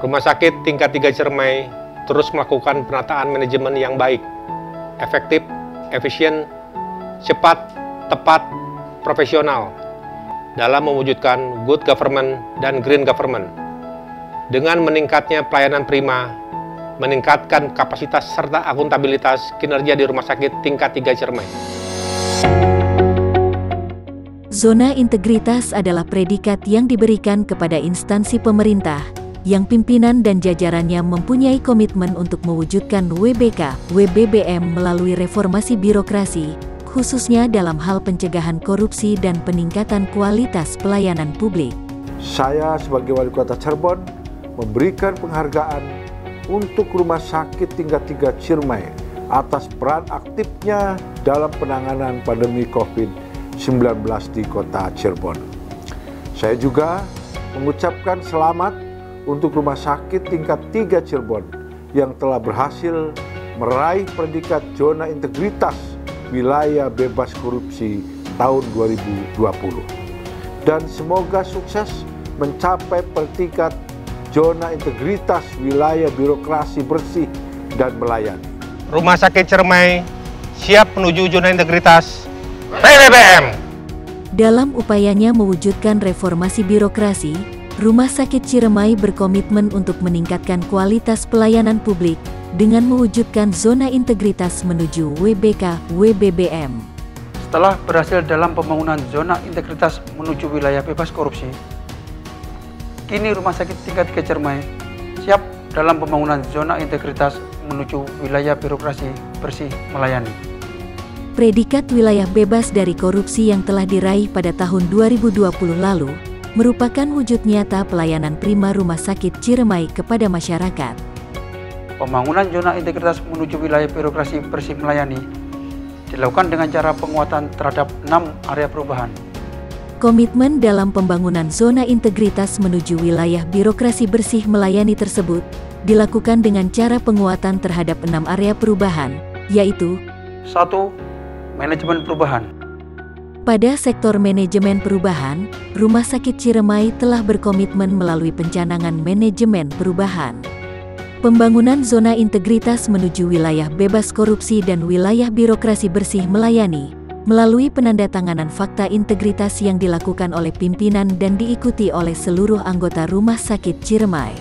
Rumah Sakit Tingkat 3 Ciremai terus melakukan penataan manajemen yang baik, efektif, efisien, cepat, tepat, profesional dalam mewujudkan good government dan green government. Dengan meningkatnya pelayanan prima, meningkatkan kapasitas serta akuntabilitas kinerja di Rumah Sakit Tingkat 3 Ciremai. Zona integritas adalah predikat yang diberikan kepada instansi pemerintah yang pimpinan dan jajarannya mempunyai komitmen untuk mewujudkan WBK, WBBM melalui reformasi birokrasi, khususnya dalam hal pencegahan korupsi dan peningkatan kualitas pelayanan publik. Saya sebagai Wali Kota Cirebon memberikan penghargaan untuk Rumah Sakit Tingkat 3 Ciremai atas peran aktifnya dalam penanganan pandemi COVID-19 di Kota Cirebon. Saya juga mengucapkan selamat untuk Rumah Sakit Tingkat 3 Cirebon yang telah berhasil meraih predikat zona integritas wilayah bebas korupsi tahun 2020. Dan semoga sukses mencapai predikat zona integritas wilayah birokrasi bersih dan melayani. Rumah Sakit Ciremai siap menuju zona integritas WBBM. Dalam upayanya mewujudkan reformasi birokrasi, Rumah Sakit Ciremai berkomitmen untuk meningkatkan kualitas pelayanan publik dengan mewujudkan zona integritas menuju WBK, WBBM. Setelah berhasil dalam pembangunan zona integritas menuju wilayah bebas korupsi, kini Rumah Sakit Tingkat 3 Ciremai siap dalam pembangunan zona integritas menuju wilayah birokrasi bersih melayani. Predikat wilayah bebas dari korupsi yang telah diraih pada tahun 2020 lalu merupakan wujud nyata pelayanan prima Rumah Sakit Ciremai kepada masyarakat. Pembangunan zona integritas menuju wilayah birokrasi bersih melayani dilakukan dengan cara penguatan terhadap 6 area perubahan. Komitmen dalam pembangunan zona integritas menuju wilayah birokrasi bersih melayani tersebut dilakukan dengan cara penguatan terhadap 6 area perubahan, yaitu 1. Manajemen perubahan. Pada sektor manajemen perubahan, Rumah Sakit Ciremai telah berkomitmen melalui pencanangan manajemen perubahan. Pembangunan zona integritas menuju wilayah bebas korupsi dan wilayah birokrasi bersih melayani, melalui penandatanganan fakta integritas yang dilakukan oleh pimpinan dan diikuti oleh seluruh anggota Rumah Sakit Ciremai.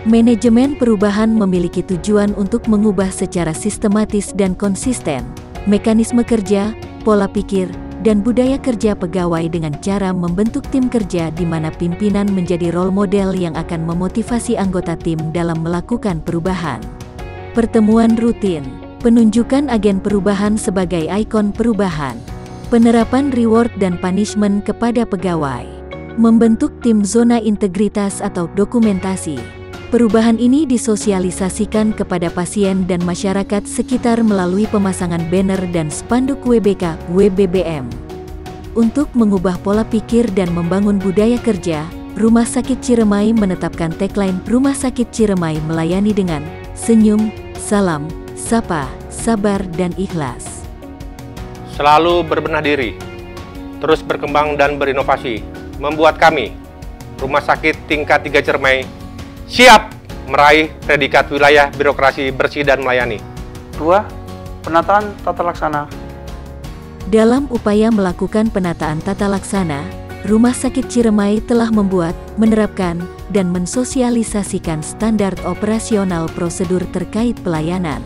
Manajemen perubahan memiliki tujuan untuk mengubah secara sistematis dan konsisten mekanisme kerja, pola pikir, dan budaya kerja pegawai dengan cara membentuk tim kerja di mana pimpinan menjadi role model yang akan memotivasi anggota tim dalam melakukan perubahan. Pertemuan rutin, penunjukan agen perubahan sebagai ikon perubahan, penerapan reward dan punishment kepada pegawai, membentuk tim zona integritas atau dokumentasi. Perubahan ini disosialisasikan kepada pasien dan masyarakat sekitar melalui pemasangan banner dan spanduk WBK, WBBM. Untuk mengubah pola pikir dan membangun budaya kerja, Rumah Sakit Ciremai menetapkan tagline Rumah Sakit Ciremai melayani dengan senyum, salam, sapa, sabar, dan ikhlas. Selalu berbenah diri, terus berkembang dan berinovasi, membuat kami, Rumah Sakit Tingkat 3 Ciremai, siap meraih predikat wilayah birokrasi bersih dan melayani. 2. Penataan tata laksana. Dalam upaya melakukan penataan tata laksana, Rumah Sakit Ciremai telah membuat, menerapkan, dan mensosialisasikan standar operasional prosedur terkait pelayanan.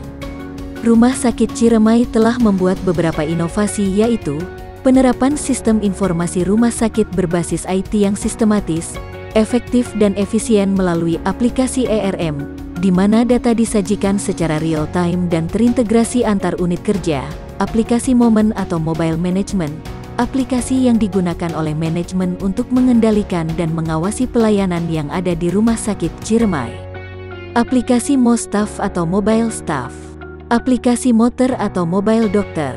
Rumah Sakit Ciremai telah membuat beberapa inovasi, yaitu penerapan sistem informasi rumah sakit berbasis IT yang sistematis, efektif dan efisien melalui aplikasi ERM, di mana data disajikan secara real-time dan terintegrasi antar unit kerja, aplikasi momen atau mobile management, aplikasi yang digunakan oleh manajemen untuk mengendalikan dan mengawasi pelayanan yang ada di Rumah Sakit Ciremai, aplikasi MoStaff atau Mobile Staff, aplikasi Moter atau Mobile Dokter,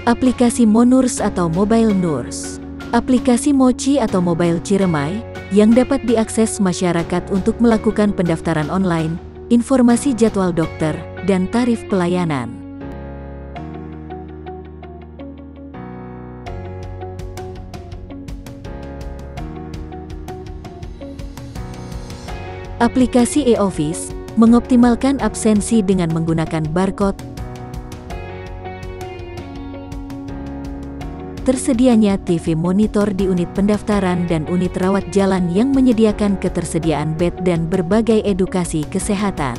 aplikasi Monurs atau Mobile Nurse, aplikasi Mochi atau Mobile Ciremai, yang dapat diakses masyarakat untuk melakukan pendaftaran online, informasi jadwal dokter, dan tarif pelayanan. Aplikasi e-office mengoptimalkan absensi dengan menggunakan barcode. Tersedianya TV monitor di unit pendaftaran dan unit rawat jalan yang menyediakan ketersediaan bed dan berbagai edukasi kesehatan.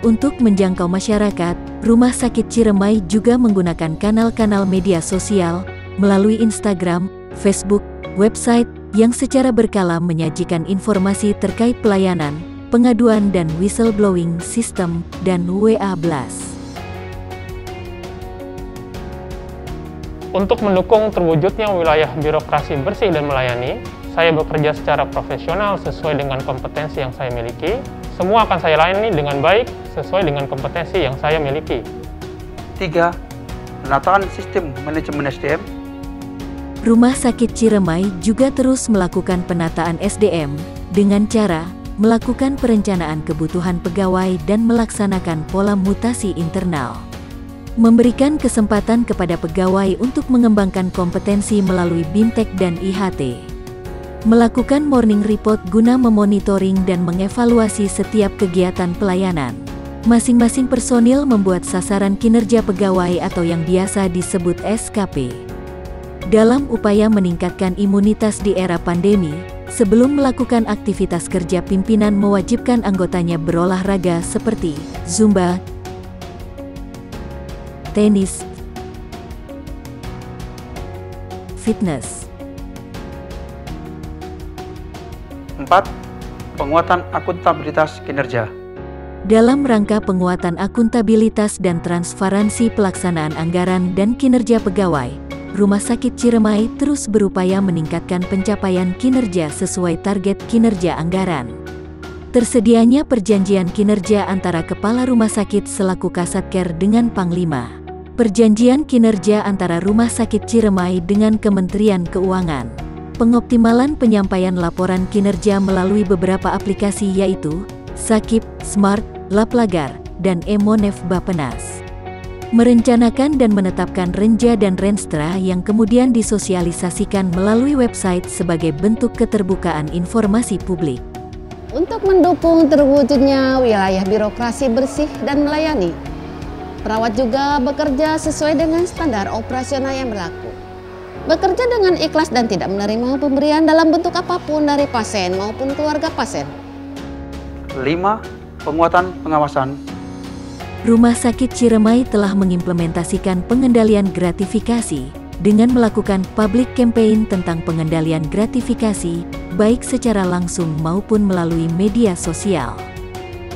Untuk menjangkau masyarakat, Rumah Sakit Ciremai juga menggunakan kanal-kanal media sosial melalui Instagram, Facebook, website yang secara berkala menyajikan informasi terkait pelayanan, pengaduan dan whistleblowing sistem, dan WA Blast. Untuk mendukung terwujudnya wilayah birokrasi bersih dan melayani, saya bekerja secara profesional sesuai dengan kompetensi yang saya miliki. Semua akan saya layani dengan baik sesuai dengan kompetensi yang saya miliki. 3. Penataan sistem manajemen SDM. Rumah Sakit Ciremai juga terus melakukan penataan SDM dengan cara melakukan perencanaan kebutuhan pegawai dan melaksanakan pola mutasi internal. Memberikan kesempatan kepada pegawai untuk mengembangkan kompetensi melalui BIMTEK dan IHT. Melakukan morning report guna memonitoring dan mengevaluasi setiap kegiatan pelayanan. Masing-masing personil membuat sasaran kinerja pegawai atau yang biasa disebut SKP. Dalam upaya meningkatkan imunitas di era pandemi, sebelum melakukan aktivitas kerja pimpinan mewajibkan anggotanya berolahraga seperti Zumba, tenis, fitness. 4. Penguatan akuntabilitas kinerja. Dalam rangka penguatan akuntabilitas dan transparansi pelaksanaan anggaran dan kinerja pegawai, Rumah Sakit Ciremai terus berupaya meningkatkan pencapaian kinerja sesuai target kinerja anggaran. Tersedianya perjanjian kinerja antara Kepala Rumah Sakit selaku Kasatker dengan Panglima. Perjanjian kinerja antara Rumah Sakit Ciremai dengan Kementerian Keuangan. Pengoptimalan penyampaian laporan kinerja melalui beberapa aplikasi yaitu Sakip, Smart, Laplagar, dan Emonef Bapenas. Merencanakan dan menetapkan renja dan renstra yang kemudian disosialisasikan melalui website sebagai bentuk keterbukaan informasi publik. Untuk mendukung terwujudnya wilayah birokrasi bersih dan melayani, perawat juga bekerja sesuai dengan standar operasional yang berlaku. Bekerja dengan ikhlas dan tidak menerima pemberian dalam bentuk apapun dari pasien maupun keluarga pasien. 5. Penguatan pengawasan. Rumah Sakit Ciremai telah mengimplementasikan pengendalian gratifikasi dengan melakukan public campaign tentang pengendalian gratifikasi, baik secara langsung maupun melalui media sosial.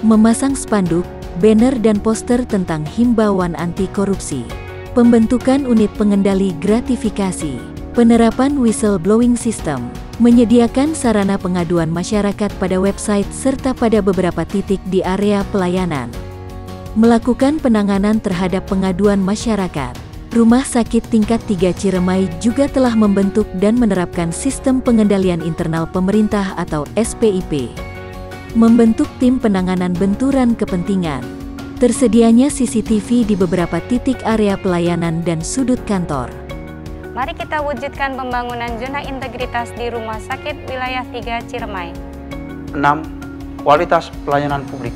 Memasang spanduk, banner dan poster tentang himbauan anti korupsi. Pembentukan unit pengendali gratifikasi, penerapan whistleblowing system, menyediakan sarana pengaduan masyarakat pada website serta pada beberapa titik di area pelayanan. Melakukan penanganan terhadap pengaduan masyarakat. Rumah Sakit Tingkat 3 Ciremai juga telah membentuk dan menerapkan sistem pengendalian internal pemerintah atau SPIP. Membentuk tim penanganan benturan kepentingan. Tersedianya CCTV di beberapa titik area pelayanan dan sudut kantor. Mari kita wujudkan pembangunan zona integritas di Rumah Sakit Wilayah 3 Ciremai. 6. Kualitas pelayanan publik.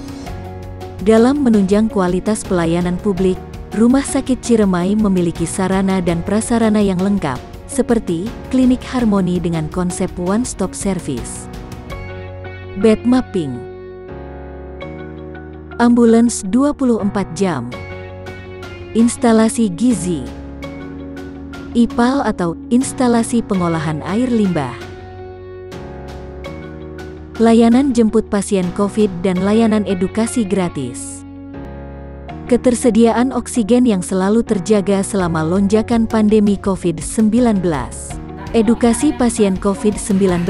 Dalam menunjang kualitas pelayanan publik, Rumah Sakit Ciremai memiliki sarana dan prasarana yang lengkap, seperti klinik harmoni dengan konsep one-stop service, bed mapping, ambulans 24 jam, instalasi gizi, IPAL atau instalasi pengolahan air limbah, layanan jemput pasien COVID dan layanan edukasi gratis. Ketersediaan oksigen yang selalu terjaga selama lonjakan pandemi COVID-19. Edukasi pasien COVID-19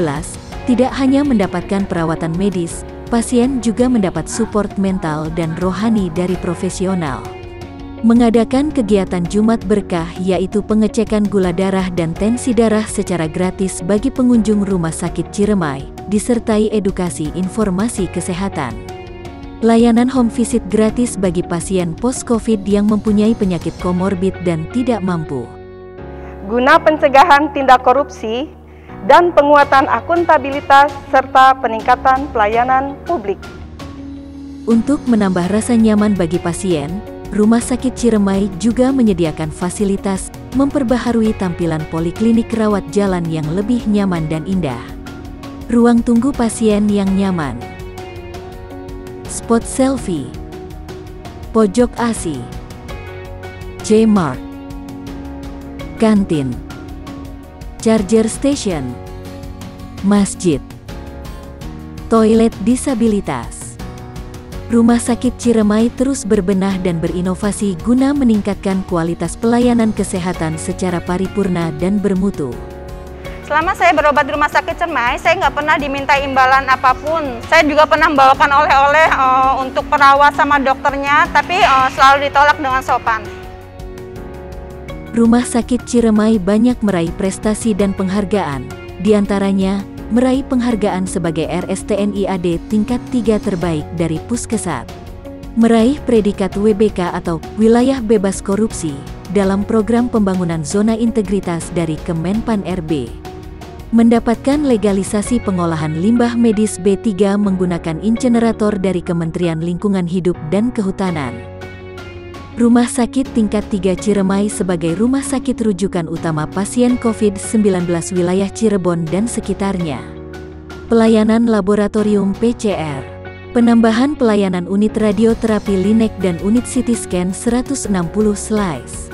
tidak hanya mendapatkan perawatan medis, pasien juga mendapat support mental dan rohani dari profesional. Mengadakan kegiatan Jumat Berkah yaitu pengecekan gula darah dan tensi darah secara gratis bagi pengunjung Rumah Sakit Ciremai, disertai edukasi informasi kesehatan. Layanan home visit gratis bagi pasien post-COVID yang mempunyai penyakit komorbid dan tidak mampu. Guna pencegahan tindak korupsi dan penguatan akuntabilitas serta peningkatan pelayanan publik. Untuk menambah rasa nyaman bagi pasien, Rumah Sakit Ciremai juga menyediakan fasilitas memperbaharui tampilan poliklinik rawat jalan yang lebih nyaman dan indah. Ruang tunggu pasien yang nyaman, spot selfie, pojok AC, J-Mart, kantin, charger station, masjid, toilet disabilitas. Rumah Sakit Ciremai terus berbenah dan berinovasi guna meningkatkan kualitas pelayanan kesehatan secara paripurna dan bermutu. Selama saya berobat di Rumah Sakit Ciremai, saya nggak pernah diminta imbalan apapun. Saya juga pernah membawakan oleh-oleh untuk perawat sama dokternya, tapi selalu ditolak dengan sopan. Rumah Sakit Ciremai banyak meraih prestasi dan penghargaan, diantaranya meraih penghargaan sebagai RSTNI AD tingkat 3 terbaik dari Puskesat, meraih predikat WBK atau Wilayah Bebas Korupsi dalam program pembangunan zona integritas dari Kemenpan RB, mendapatkan legalisasi pengolahan limbah medis B3 menggunakan incinerator dari Kementerian Lingkungan Hidup dan Kehutanan. Rumah Sakit tingkat 3 Ciremai sebagai rumah sakit rujukan utama pasien COVID-19 wilayah Cirebon dan sekitarnya. Pelayanan laboratorium PCR, penambahan pelayanan unit radioterapi linek dan unit CT scan 160 slice.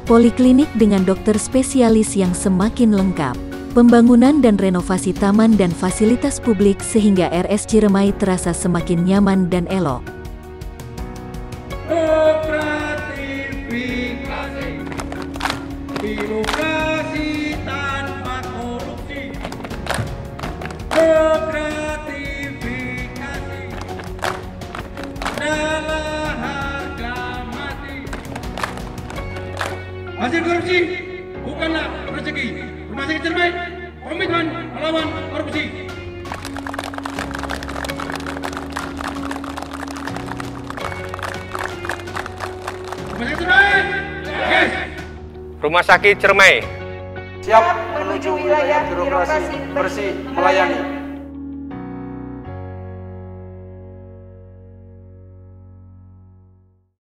Poliklinik dengan dokter spesialis yang semakin lengkap, pembangunan dan renovasi taman dan fasilitas publik sehingga RS Ciremai terasa semakin nyaman dan elok. Birokrasi tanpa korupsi, gratifikasi adalah harga mati. Hasil korupsi bukanlah rezeki. Rumah Sakit Ciremai komitmen melawan korupsi. Rumah Sakit Ciremai, yes. Rumah Sakit Ciremai siap menuju wilayah birokrasi bersih melayani.